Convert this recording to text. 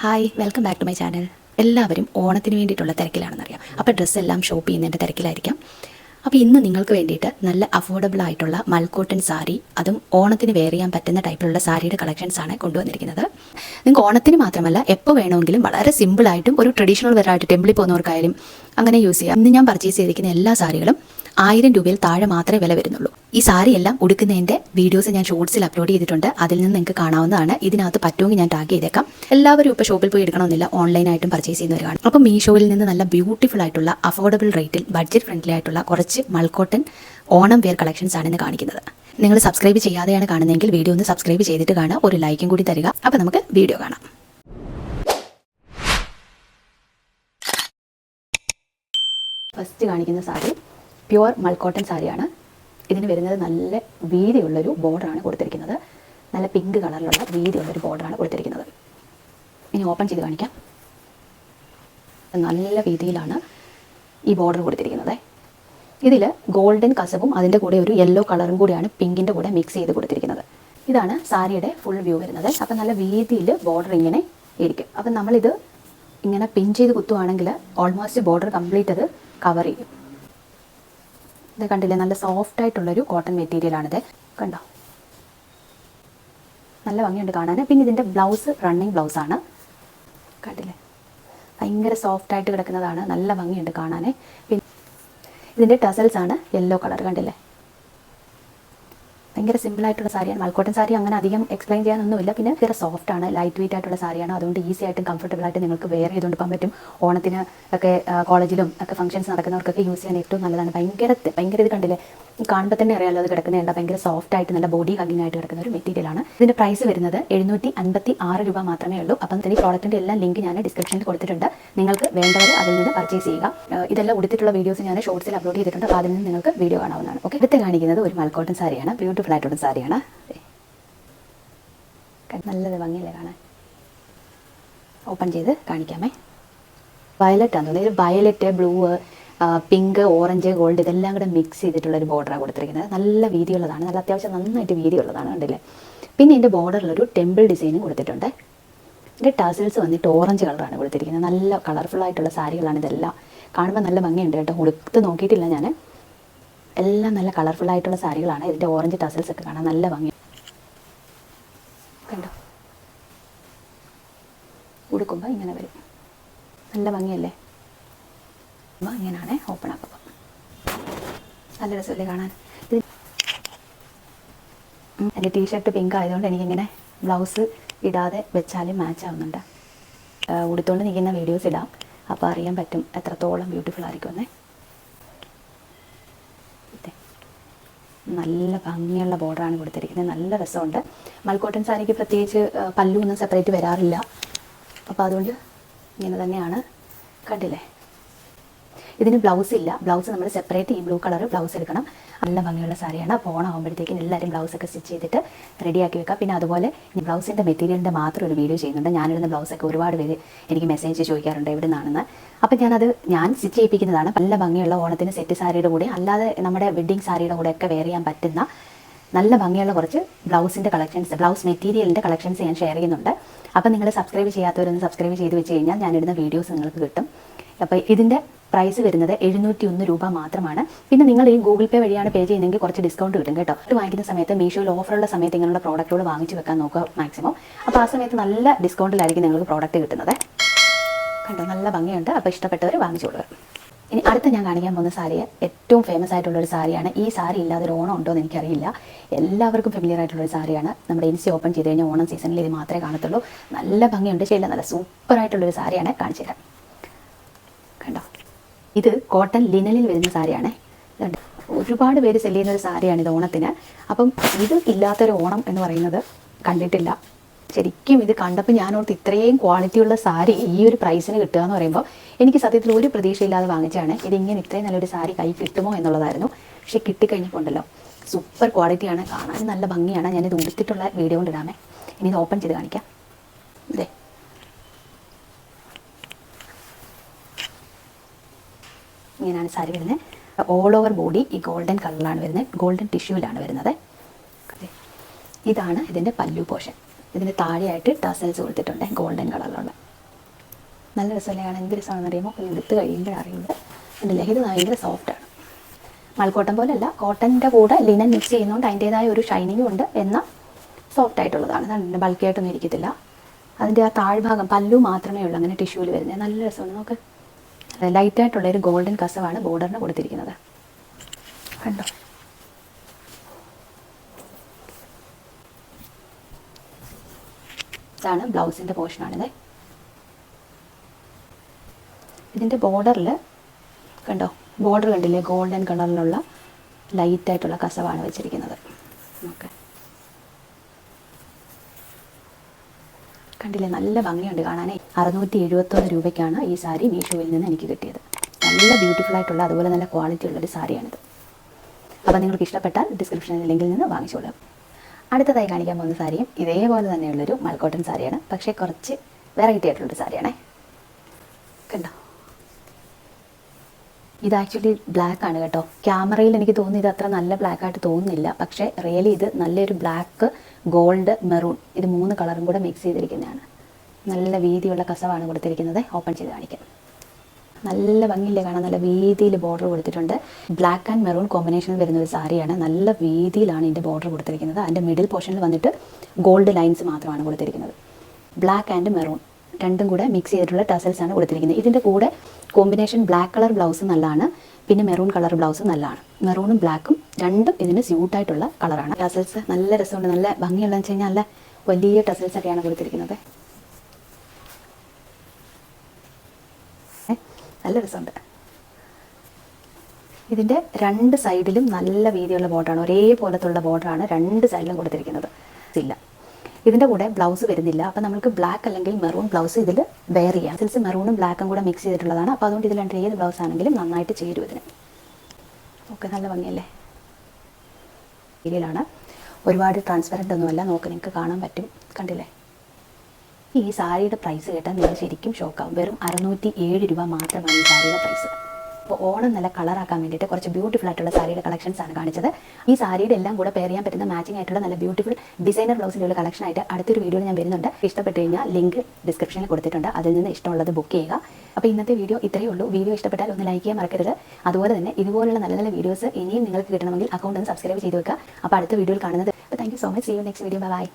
Hi, welcome back to my channel. എല്ലാവരും ഓണത്തിന് വേണ്ടിയിട്ടുള്ള തിരക്കിലാണെന്നറിയാം. അപ്പോൾ ഡ്രസ്സെല്ലാം ഷോപ്പ് ചെയ്യുന്നതിൻ്റെ തിരക്കിലായിരിക്കാം. അപ്പോൾ ഇന്ന് നിങ്ങൾക്ക് വേണ്ടിയിട്ട് നല്ല അഫോർഡബിൾ ആയിട്ടുള്ള മൽക്കോട്ടൺ സാരി, അതും ഓണത്തിന് വെയർ ചെയ്യാൻ പറ്റുന്ന ടൈപ്പിലുള്ള സാരിയുടെ കളക്ഷൻസാണ് കൊണ്ടുവന്നിരിക്കുന്നത്. നിങ്ങൾക്ക് ഓണത്തിന് മാത്രമല്ല എപ്പോൾ വേണമെങ്കിലും വളരെ സിമ്പിളായിട്ടും ഒരു ട്രഡീഷണൽ വെയർ ആയിട്ട് ടെമ്പിളിൽ പോകുന്നവർക്കായാലും അങ്ങനെ യൂസ് ചെയ്യാം. ഇന്ന് ഞാൻ പർച്ചേസ് ചെയ്തിരിക്കുന്ന എല്ലാ സാരികളും 1000 രൂപയിൽ താഴെ മാത്രമേ വില വരുന്നുള്ളൂ. ഈ സാരി എല്ലാം ഉടുക്കുന്നതിൻ്റെ വീഡിയോസ് ഞാൻ ഷോർട്സിൽ അപ്ലോഡ് ചെയ്തിട്ടുണ്ട്. അതിൽ നിന്ന് നിങ്ങൾക്ക് കാണാവുന്നതാണ്. ഇതിനകത്ത് പറ്റുമെങ്കിൽ ഞാൻ ടാഗ് ചെയ്തേക്കാം. എല്ലാവരും ഇപ്പോൾ ഷോപ്പിൽ പോയി എടുക്കണമെന്നില്ല, ഓൺലൈനായിട്ടും പർച്ചേസ് ചെയ്യുന്നവരാണ്. അപ്പോൾ മീഷോയിൽ നിന്ന് നല്ല ബ്യൂട്ടിഫുൾ ആയിട്ടുള്ള അഫോർഡബിൾ റേറ്റിൽ ബഡ്ജറ്റ് ഫ്രണ്ട്ലി ആയിട്ടുള്ള കുറച്ച് മൽക്കോട്ടൺ ഓണം വെയർ കളക്ഷൻസ് ആണ് ഇന്ന് കാണിക്കുന്നത്. നിങ്ങൾ സബ്സ്ക്രൈബ് ചെയ്യാതെയാണ് കാണുന്നതെങ്കിൽ വീഡിയോ ഒന്ന് സബ്സ്ക്രൈബ് ചെയ്തിട്ട് കാണാം, ഒരു ലൈക്കും കൂടി തരിക. അപ്പോൾ നമുക്ക് വീഡിയോ കാണാം. ഫസ്റ്റ് കാണിക്കുന്ന സാരി പ്യുവർ മൽക്കോട്ടൺ സാരിയാണ്. ഇതിന് വരുന്നത് നല്ല വീതിയുള്ളൊരു ബോർഡറാണ് കൊടുത്തിരിക്കുന്നത്. നല്ല പിങ്ക് കളറിലുള്ള വീതിയുള്ളൊരു ബോർഡറാണ് കൊടുത്തിരിക്കുന്നത്. ഇനി ഓപ്പൺ ചെയ്ത് കാണിക്കാം. നല്ല വീതിയിലാണ് ഈ ബോർഡർ കൊടുത്തിരിക്കുന്നത്. ഇതിൽ ഗോൾഡൻ കസവും അതിൻ്റെ കൂടെ ഒരു യെല്ലോ കളറും കൂടിയാണ് പിങ്കിൻ്റെ കൂടെ മിക്സ് ചെയ്ത് കൊടുത്തിരിക്കുന്നത്. ഇതാണ് സാരിയുടെ ഫുൾ വ്യൂ വരുന്നത്. അപ്പം നല്ല വീതിയിൽ ബോർഡർ ഇങ്ങനെ ഇരിക്കും. അപ്പം നമ്മളിത് ഇങ്ങനെ പിൻ ചെയ്ത് കുത്തുവാണെങ്കിൽ ഓൾമോസ്റ്റ് ബോർഡർ കംപ്ലീറ്റ് അത് കവർ ചെയ്യും. ഇത് കണ്ടില്ലേ, നല്ല സോഫ്റ്റ് ആയിട്ടുള്ളൊരു കോട്ടൺ മെറ്റീരിയലാണിത്. കണ്ടോ, നല്ല ഭംഗിയുണ്ട് കാണാൻ. പിന്നെ ഇതിൻ്റെ ബ്ലൗസ് റണ്ണിങ് ബ്ലൗസാണ്. കണ്ടില്ലേ, ഭയങ്കര സോഫ്റ്റായിട്ട് കിടക്കുന്നതാണ്. നല്ല ഭംഗിയുണ്ട് കാണാൻ. പിന്നെ ഇതിൻ്റെ ടസൽസ് ആണ് യെല്ലോ കളർ. കണ്ടില്ലേ, ഭയങ്കര സിമ്പിളായിട്ടുള്ള സാരിയാണ്. മൽക്കോട്ടൺ സാരി അങ്ങനെ അധികം എക്സ്പ്ലെയിൻ ചെയ്യാനൊന്നുമില്ല. പിന്നെ ഭയങ്കര സോഫ്റ്റ് ആണ്, ലൈറ്റ് വെയിറ്റ് ആയിട്ടുള്ള സാരിയാണ്. അതുകൊണ്ട് ഈസി ആയിട്ടും കംഫർട്ടബിൾ ആയിട്ട് നിങ്ങൾക്ക് വെയർ ചെയ്തുകൊണ്ട് പോകാൻ പറ്റും. ഓണത്തിന് ഒക്കെ കോളേജിലും ഒക്കെ ഫംഗ്ഷൻസ് നടക്കുന്നവർക്കൊക്കെ യൂസ് ചെയ്യാൻ ഏറ്റവും നല്ലതാണ്. ഭയങ്കര ഇത് കണ്ടില്ലേ, കാണുമ്പോൾ തന്നെ അറിയാമല്ലോ അത് കിടക്കുന്നതുണ്ട്. ഭയങ്കര സോഫ്റ്റ് ആയിട്ട് നല്ല ബോഡി ഹഗ്ഗിങ് ആയിട്ട് കിടക്കുന്ന ഒരു മെറ്റീരിയലാണ്. ഇതിൻ്റെ പ്രൈസ് വരുന്നത് 756 രൂപ മാത്രമേ ഉള്ളൂ. അപ്പം ഈ പ്രോഡക്റ്റിൻ്റെ എല്ലാം ലിങ്ക് ഞാൻ ഡിസ്ക്രിപ്ഷനിൽ കൊടുത്തിട്ടുണ്ട്. നിങ്ങൾക്ക് വേണ്ടവർ അതിൽ നിന്ന് പർച്ചേസ് ചെയ്യുക. ഇതെല്ലാം ഉടുത്തിട്ടുള്ള വീഡിയോസ് ഞാൻ ഷോർട്സിൽ അപ്ലോഡ് ചെയ്തിട്ടുണ്ട്. അപ്പോൾ അതിൽ നിന്ന് നിങ്ങൾക്ക് വീഡിയോ കാണാവുന്നതാണ്. ഓക്കെ, അടുത്ത് കാണിക്കുന്നത് ഒരു മൽക്കോട്ടൺ സാരിയാണ്. ബ്യൂട്ടിഫുൾ ആയിട്ടുള്ള സാരിയാണ്. നല്ലത് ഭംഗിയല്ലേ കാണാൻ. ഓപ്പൺ ചെയ്ത് കാണിക്കാമേ. വയലറ്റ് ആണ് തോന്നുന്നത്. Violet, blue, pink, orange, gold ഇതെല്ലാം കൂടെ മിക്സ് ചെയ്തിട്ടുള്ളൊരു ബോർഡറാണ് കൊടുത്തിരിക്കുന്നത്. നല്ല വീതിയുള്ളതാണ്, നല്ല അത്യാവശ്യം നന്നായിട്ട് വീതിയുള്ളതാണ്. കണ്ടില്ലേ. പിന്നെ ഇതിൻ്റെ ബോർഡറിലൊരു ടെമ്പിൾ ഡിസൈനും കൊടുത്തിട്ടുണ്ട്. ഇതിൻ്റെ ടസൽസ് വന്നിട്ട് ഓറഞ്ച് കളറാണ് കൊടുത്തിരിക്കുന്നത്. നല്ല കളർഫുള്ളായിട്ടുള്ള സാരികളാണ് ഇതെല്ലാം. കാണുമ്പോൾ നല്ല ഭംഗിയുണ്ട് കേട്ടോ. ഉടുത്ത് നോക്കിയിട്ടില്ല ഞാൻ. എല്ലാം നല്ല കളർഫുള്ളായിട്ടുള്ള സാരികളാണ്. ഇതിൻ്റെ ഓറഞ്ച് ടസൽസ് ഒക്കെ കാണാൻ നല്ല ഭംഗി. കണ്ടോ, ഉടുക്കുമ്പോൾ ഇങ്ങനെ വരും. നല്ല ഭംഗിയല്ലേ. ഇങ്ങനെയാണ് ഓപ്പൺ ആക്കുമ്പോൾ. നല്ല രസമല്ലേ കാണാൻ. എൻ്റെ ടീഷർട്ട് പിങ്ക് ആയതുകൊണ്ട് എനിക്കിങ്ങനെ ബ്ലൗസ് ഇടാതെ വെച്ചാലും മാച്ച് ആവുന്നുണ്ട്. ഉടുത്തുകൊണ്ട് നിൽക്കുന്ന വീഡിയോസ് ഇടാം, അപ്പോൾ അറിയാൻ പറ്റും എത്രത്തോളം ബ്യൂട്ടിഫുൾ ആയിരിക്കുമെന്നേ. നല്ല ഭംഗിയുള്ള ബോർഡറാണ് കൊടുത്തിരിക്കുന്നത്. നല്ല രസമുണ്ട്. മൽക്കോട്ടൺ സാരിക്ക് പ്രത്യേകിച്ച് പല്ലുവൊന്നും സെപ്പറേറ്റ് വരാറില്ല. അപ്പോൾ അതുകൊണ്ട് ഇങ്ങനെ തന്നെയാണ്. കണ്ടില്ലേ, ഇതിന് ബ്ലൗസ് ഇല്ല. ബ്ലൗസ് നമ്മൾ സെപ്പറേറ്റ് ഈ ബ്ലൂ കളർ ബ്ലൗസ് എടുക്കണം. നല്ല ഭംഗിയുള്ള സാരിയാണ്. അപ്പോൾ ഓണമാകുമ്പോഴത്തേക്കും എല്ലാവരും ബ്ലൗസൊക്കെ സ്റ്റിച്ച് ചെയ്തിട്ട് റെഡിയാക്കി വെക്കാം. പിന്നെ അതുപോലെ ബ്ലൗസിൻ്റെ മെറ്റീരിയലിൻ്റെ മാത്രം ഒരു വീഡിയോ ചെയ്യുന്നുണ്ട്. ഞാനിടുന്ന ബ്ലൗസൊക്കെ ഒരുപാട് പേര് എനിക്ക് മെസ്സേജ് ചോദിക്കാറുണ്ട് എവിടെ നിന്നാണെന്ന്. അപ്പോൾ ഞാൻ സ്റ്റിച്ച് ചെയ്യിപ്പിക്കുന്നതാണ്. നല്ല ഭംഗിയുള്ള ഓണത്തിന് സെറ്റ് സാരിയുടെ കൂടെ അല്ലാതെ നമ്മുടെ വെഡ്ഡിങ് സാരിയുടെ കൂടെയൊക്കെ വെയർ ചെയ്യാൻ പറ്റുന്ന നല്ല ഭംഗിയുള്ള കുറച്ച് ബ്ലൗസിൻ്റെ കളക്ഷൻസ്, ബ്ലൗസ് മെറ്റീരിയലിൻ്റെ കളക്ഷൻസ് ഞാൻ ഷെയർ ചെയ്യുന്നുണ്ട്. അപ്പോൾ നിങ്ങൾ സബ്സ്ക്രൈബ് ചെയ്യാത്തവരൊന്ന് സബ്സ്ക്രൈബ് ചെയ്ത് വെച്ച് കഴിഞ്ഞാൽ ഞാനിടുന്ന വീഡിയോസ് നിങ്ങൾക്ക് കിട്ടും. അപ്പോൾ ഇതിൻ്റെ പ്രൈസ് വരുന്നത് 701 രൂപ മാത്രമാണ്. പിന്നെ നിങ്ങൾ ഈ ഗൂഗിൾ പേ വഴിയാണ് പേ ചെയ്യുന്നതെങ്കിൽ കുറച്ച് ഡിസ്കൗണ്ട് കിട്ടും കേട്ടോ. ഇത് വാങ്ങിക്കുന്ന സമയത്ത് മീഷോയിൽ ഓഫറുള്ള സമയത്ത് ഇങ്ങനെയുള്ള പ്രോഡക്റ്റുകൾ വാങ്ങിച്ച് വെക്കാൻ നോക്കുക മാക്സിമം. അപ്പോൾ ആ സമയത്ത് നല്ല ഡിസ്കൗണ്ടിലായിരിക്കും നിങ്ങൾക്ക് പ്രോഡക്റ്റ് കിട്ടുന്നത്. കണ്ടോ, നല്ല ഭംഗിയുണ്ട്. അപ്പോൾ ഇഷ്ടപ്പെട്ടവർ വാങ്ങിച്ചോളുക. ഇനി അടുത്ത് ഞാൻ കാണിക്കാൻ പോകുന്ന സാരി ഏറ്റവും ഫേമസ് ആയിട്ടുള്ളൊരു സാരിയാണ്. ഈ സാരി ഇല്ലാതെ ഒരു ഓണം ഉണ്ടോ എന്ന് എനിക്കറിയില്ല. എല്ലാവർക്കും ഫെമിലിയർ ആയിട്ടുള്ളൊരു സാരിയാണ്. നമ്മുടെ ഇൻസ്റ്റ ഓപ്പൺ ചെയ്ത് കഴിഞ്ഞാൽ ഓണം സീസണിൽ ഇത് മാത്രമേ കാണത്തുള്ളൂ. നല്ല ഭംഗിയുണ്ട്. ശരിയല്ല, നല്ല സൂപ്പറായിട്ടുള്ളൊരു സാരിയാണ്. കാണിച്ചു തരാം. കണ്ടോ, ഇത് കോട്ടൺ ലിനലിൽ വരുന്ന സാരിയാണ്. ഒരുപാട് പേര് സെല് ചെയ്യുന്ന ഒരു സാരിയാണ് ഇത് ഓണത്തിന്. അപ്പം ഇത് ഇല്ലാത്തൊരു ഓണം എന്ന് പറയുന്നത് കണ്ടിട്ടില്ല. ശരിക്കും ഇത് കണ്ടപ്പോൾ ഞാനോർത്ത് ഇത്രയും ക്വാളിറ്റിയുള്ള സാരി ഈ ഒരു പ്രൈസിന് കിട്ടുക എന്ന് പറയുമ്പോൾ എനിക്ക് സത്യത്തിൽ ഒരു പ്രതീക്ഷയില്ലാതെ വാങ്ങിച്ചാണ്. ഇതിങ്ങനെ ഇത്രയും നല്ലൊരു സാരി കൈ കിട്ടുമോ എന്നുള്ളതായിരുന്നു. പക്ഷേ കിട്ടിക്കഴിഞ്ഞപ്പോൾ ഉണ്ടല്ലോ, സൂപ്പർ ക്വാളിറ്റിയാണ്. കാണാൻ നല്ല ഭംഗിയാണ്. ഞാനിത് ഉടുത്തിട്ടുള്ള വീഡിയോ കൊണ്ടിടാമേ. ഇനി ഇത് ഓപ്പൺ ചെയ്ത് കാണിക്കാം. ഇതേ, ഇങ്ങനെയാണ് സാരി വരുന്നത്. ഓൾ ഓവർ ബോഡി ഈ ഗോൾഡൻ കളറിലാണ് വരുന്നത്. ഗോൾഡൻ ടിഷ്യൂവിലാണ് വരുന്നത്. ഇതാണ് ഇതിൻ്റെ പല്ലു പോർഷൻ. ഇതിന് താഴെയായിട്ട് ടസൽസ് കൊടുത്തിട്ടുണ്ട് ഗോൾഡൻ കളറിലുള്ള. നല്ല രസമല്ലാണ്. എന്ത് രസമാണെന്ന് അറിയുമ്പോൾ ഒന്ന് എടുത്ത് കഴിയുമ്പോഴറിയുന്നത് ഉണ്ടല്ലേ, ഇത് ഭയങ്കര സോഫ്റ്റാണ്. മൽക്കോട്ടൻ പോലെയല്ല, കോട്ടൻ്റെ കൂടെ ലിനൻ മിക്സ് ചെയ്യുന്നതുകൊണ്ട് അതിൻ്റേതായ ഒരു ഷൈനിങ്ങും ഉണ്ട്, എന്നാൽ സോഫ്റ്റ് ആയിട്ടുള്ളതാണ്. അതാണ് ബൾക്കിയായിട്ടൊന്നും ഇരിക്കത്തില്ല. അതിൻ്റെ ആ താഴ്ഭാഗം പല്ലു മാത്രമേ ഉള്ളൂ അങ്ങനെ ടിഷ്യൂവിൽ വരുന്നത്. നല്ല രസമാണ്. നമുക്ക് ലൈറ്റായിട്ടുള്ളൊരു ഗോൾഡൻ കസവാണ് ബോർഡറിന് കൊടുത്തിരിക്കുന്നത്. കണ്ടോ, ഇതാണ് ബ്ലൗസിൻ്റെ പോർഷനാണിത്. ഇതിൻ്റെ ബോർഡറിൽ കണ്ടോ, ബോർഡർ കണ്ടില്ലേ, ഗോൾഡൻ കളറിലുള്ള ലൈറ്റായിട്ടുള്ള കസവാണ് വെച്ചിരിക്കുന്നത്. ഓക്കെ, കണ്ടില്ലേ, നല്ല ഭംഗിയുണ്ട് കാണാനേ. 671 രൂപയ്ക്കാണ് ഈ സാരി മീഷോയിൽ നിന്ന് എനിക്ക് കിട്ടിയത്. നല്ല ബ്യൂട്ടിഫുൾ ആയിട്ടുള്ള, അതുപോലെ നല്ല ക്വാളിറ്റി ഉള്ളൊരു സാരിയാണിത്. അപ്പോൾ നിങ്ങൾക്ക് ഇഷ്ടപ്പെട്ടാൽ ഡിസ്ക്രിപ്ഷനിൽ ലിങ്കിൽ നിന്ന് വാങ്ങിച്ചോളാം. അടുത്തതായി കാണിക്കാൻ പോകുന്ന സാരിയും ഇതേപോലെ തന്നെയുള്ളൊരു മൽക്കോട്ടൻ സാരിയാണ്, പക്ഷേ കുറച്ച് വെറൈറ്റി ആയിട്ടുള്ളൊരു സാരിയാണേ. കണ്ടോ, ഇത് ആക്ച്വലി ബ്ലാക്ക് ആണ് കേട്ടോ. ക്യാമറയിൽ എനിക്ക് തോന്നി ഇത് അത്ര നല്ല ബ്ലാക്ക് ആയിട്ട് തോന്നുന്നില്ല, പക്ഷേ റിയലി ഇത് നല്ലൊരു ബ്ലാക്ക്, ഗോൾഡ്, മെറൂൺ, ഇത് 3 കളറും കൂടെ മിക്സ് ചെയ്തിരിക്കുന്നതാണ്. നല്ല വീതിയുള്ള കസവാണ് കൊടുത്തിരിക്കുന്നത്. ഓപ്പൺ ചെയ്ത് കാണിക്കാം. നല്ല ഭംഗിയില്ലേ കാണാൻ, നല്ല വീതിയിൽ ബോർഡർ കൊടുത്തിട്ടുണ്ട്. ബ്ലാക്ക് ആൻഡ് മെറൂൺ കോമ്പിനേഷനിൽ വരുന്ന ഒരു സാരിയാണ്. നല്ല വീതിയിലാണ് ഇതിൻ്റെ ബോർഡർ കൊടുത്തിരിക്കുന്നത്. അതിൻ്റെ മിഡിൽ പോർഷനിൽ വന്നിട്ട് ഗോൾഡ് ലൈൻസ് മാത്രമാണ് കൊടുത്തിരിക്കുന്നത്. ബ്ലാക്ക് ആൻഡ് മെറൂൺ രണ്ടും കൂടെ മിക്സ് ചെയ്തിട്ടുള്ള ടസൽസ് ആണ് കൊടുത്തിരിക്കുന്നത്. ഇതിൻ്റെ കൂടെ കോമ്പിനേഷൻ ബ്ലാക്ക് കളർ ബ്ലൗസ് നല്ലതാണ്, പിന്നെ മെറൂൺ കളർ ബ്ലൗസ് നല്ലതാണ്. മെറൂണും ബ്ലാക്കും രണ്ടും ഇതിന് സ്യൂട്ടായിട്ടുള്ള കളറാണ്. ടസൽസ് നല്ല രസമുണ്ട്, നല്ല ഭംഗിയുള്ളതെന്ന് വെച്ച് കഴിഞ്ഞാൽ നല്ല വലിയ ടസൽസ് ഒക്കെയാണ് കൊടുത്തിരിക്കുന്നത്. നല്ല രസമുണ്ട്. ഇതിൻ്റെ 2 സൈഡിലും നല്ല വീതിയുള്ള ബോർഡറാണ്, ഒരേപോലത്തുള്ള ബോർഡറാണ് 2 സൈഡിലും കൊടുത്തിരിക്കുന്നത്. ഇല്ല, ഇതിൻ്റെ കൂടെ ബ്ലൗസ് വരുന്നില്ല. അപ്പോൾ നമുക്ക് ബ്ലാക്ക് അല്ലെങ്കിൽ മെറൂൺ ബ്ലൗസ് ഇതിൽ വെയർ ചെയ്യാം. സിൽസ് മെറൂണും ബ്ലാക്കും കൂടെ മിക്സ് ചെയ്തിട്ടുള്ളതാണ്. അപ്പോൾ അതുകൊണ്ട് ഇതിൽ ഏത് ബ്ലൗസ് ആണെങ്കിലും നന്നായിട്ട് ചേരും ഇതിന്. ഓക്കെ, നല്ല ഭംഗിയല്ലേ. ഇതിലാണ് ഒരുപാട് ട്രാൻസ്പെറൻ്റ് ഒന്നുമല്ല, നോക്ക് നിങ്ങൾക്ക് കാണാൻ പറ്റും. കണ്ടില്ലേ, ഈ സാരിയുടെ പ്രൈസ് കേട്ടാൽ നിങ്ങൾ ശരിക്കും ഷോക്കാവും. വെറും 607 രൂപ മാത്രമാണ് ഈ സാരിയുടെ പ്രൈസ്. അപ്പോൾ ഓണം നല്ല കളറാക്കാൻ വേണ്ടിയിട്ട് കുറച്ച് ബ്യൂട്ടിഫുൾ ആയിട്ടുള്ള സാരിയുടെ കളക്ഷൻസ് ആണ് കാണിച്ചത്. ഈ സാരിയുടെ എല്ലാം കൂടെ പെയർ ചെയ്യാൻ പറ്റുന്ന മാച്ചിങ് ആയിട്ടുള്ള നല്ല ബ്യൂട്ടിഫുൾ ഡിസൈനർ ബ്ലൗസിൻ്റെ ഒരു കളക്ഷൻ ആയിട്ട് അടുത്തൊരു വീഡിയോയിൽ ഞാൻ വരുന്നുണ്ട്. ഇഷ്ടപ്പെട്ട് കഴിഞ്ഞാൽ ലിങ്ക് ഡിസ്ക്രിപ്ഷനിൽ കൊടുത്തിട്ടുണ്ട്, അതിൽ നിന്ന് ഇഷ്ടമുള്ളത് ബുക്ക് ചെയ്യുക. അപ്പോൾ ഇന്നത്തെ വീഡിയോ ഇത്രയേ ഉള്ളൂ. വീഡിയോ ഇഷ്ടപ്പെട്ടാൽ ഒന്ന് ലൈക്ക് ചെയ്യാൻ മറക്കരുത്. അതുപോലെ തന്നെ ഇതുപോലുള്ള നല്ല നല്ല വീഡിയോസ് ഇനിയും നിങ്ങൾക്ക് കിട്ടണമെങ്കിൽ അക്കൗണ്ട് ഒന്ന് സബ്സ്ക്രൈബ് ചെയ്ത് വെക്കുക. അപ്പോൾ അടുത്ത വീഡിയോയിൽ കാണുന്നത്. അപ്പോൾ thank you so much. See you next video. By.